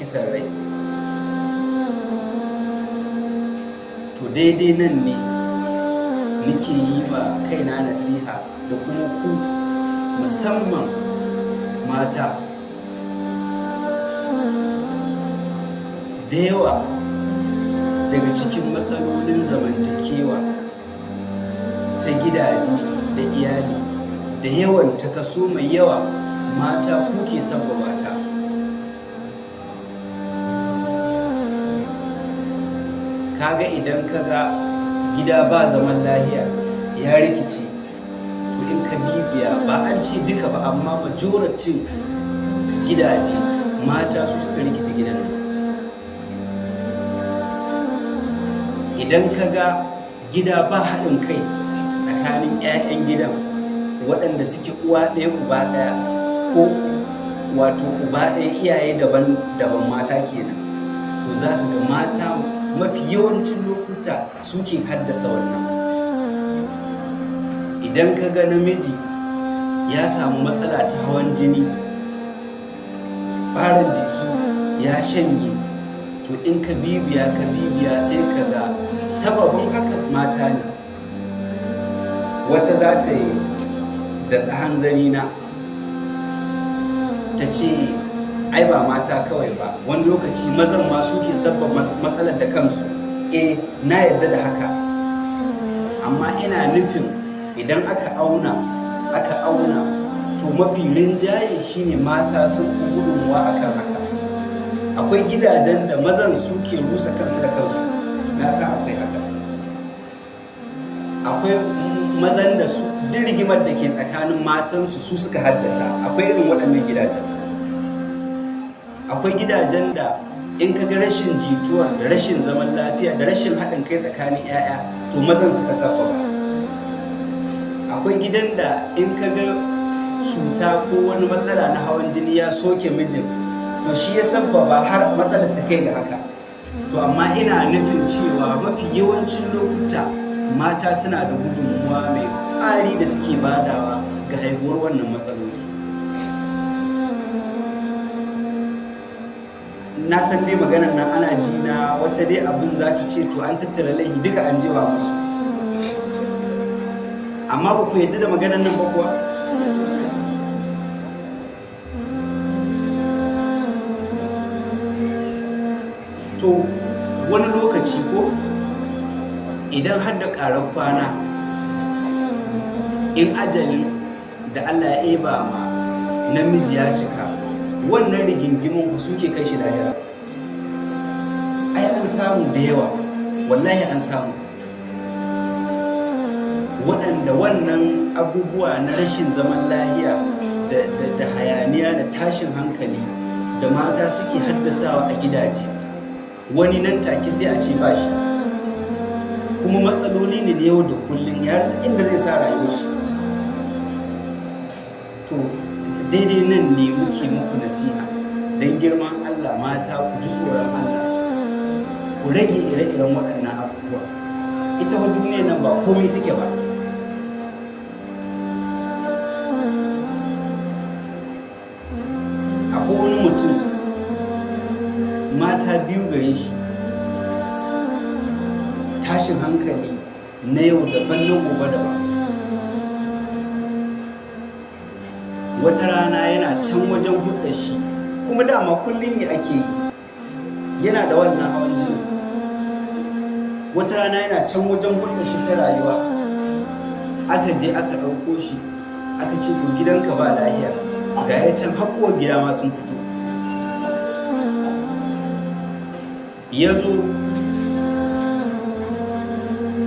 kisan rai. To daidai nan ne nake yi ma kaina nasiha da kuma ku musamman mata. Da yawa daga cikin matsalolin zamantakewa ta gidaje da iyali da yawan ta kaso mai yawa mata kuke sabbaba ta. Kaga idan kaga gida ba zaman lahiya ya rikici, to in ka bibiya ba an ce duka ba amma majoratin gidaje mata su suka rikita gidan nan. Idan kaga gida ba haɗin kai tsakanin 'ya'yan gidan waɗanda suke uwa ɗaya uba ɗaya ko wato uba ɗaya iyaye daban-daban mata kenan, to za ka ga mata mafi yawancin lokuta suke haddasa wannan. Idan ka ga namiji ya samu matsala ta hawan jini, ɓarin jiki ya shanye, to in ka bibiya sai ka ga sababin haka mata ne. Wata za ta yi da hanzari na ta ce ai ba mata kawai ba, wani lokaci mazan ma suke sabbaba matsalar da kansu. Na yarda da haka, amma ina nufin idan aka auna to mafi rinjaye shine mata sun fi gudunmuwa akan haka. Akwai gidajen da mazan suke rusa kansu da kansu, na san akwai haka. Akwai mazan da su duk rigimar da ke tsakanin matansu su suka haddasa. Akwai irin waɗannan gidajen. Akwai gidajen da in ka ga rashin jituwa da rashin zaman lafiya da rashin haɗin kai tsakanin 'ya'ya, to mazan suka sabbaba. Akwai gidan da in ka ga cuta ko wani matsala na hawan jini ya soke mijin, to shi ya sabbaba har matsalar ta kai ga haka. To amma ina nufin cewa mafi yawancin lokuta mata suna da gudunmuwa mai ƙwari da suke badawa ga haihuwar wannan matsaloli. Na san dai maganar nan ana ji na wata dai abin za ta ce to an tattara laifi duka an jewa musu, amma ba ku yadda da maganar nan ba kuwa? To wani lokaci ko idan har da ƙarar kwana, in ajalin da Allah ya eba ma namiji ya cika, wannan rigingimin ku suke kai shi lahira. Ai an samu da yawa, wallahi an samu waɗanda wannan abubuwa na rashin zaman lahiya da hayaniya da tashin hankali da mata suke haddasawa a gidaje, wani nan take sai a ce ba shi, kuma matsaloli ne da yau da kullum ya rasa inda zai sa rayuwar shi. To daidai nan ne muke muku nasiha, don girman Allah mata ku ji tsoron Allah, ku rage ire-iren waɗannan abubuwa. Ita wa duniya nan ba komai take ba. Akwai wani mutum mata biyu gare shi, tashin hankali na yau daban na gobe daban. Wata rana yana can wajen hulɗar shi, kuma dama kullum ne ake yi, yana da wannan hawan jini. Wata rana yana can wajen hulɗar shi ta rayuwa, aka je aka ɗauko shi, aka ce to gidanka ba lahiya, ga ya can haƙuwar gida ma sun fito. Ya zo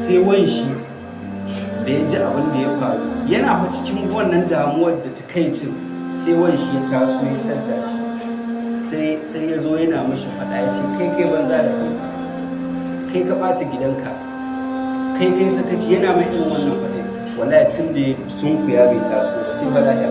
sai wanshi da ya ji abin da ya faru, yana fa cikin wannan damuwar da ta kai cin, sai wanshi ya taso ya tadda shi, sai ya zo yana mashi faɗa, ya ce kai banza da kai ka ɓata gidanka, kai sakaci, yana mai irin wannan faɗa. Wallahi tun da sun kuya bai taso ba sai faɗa ya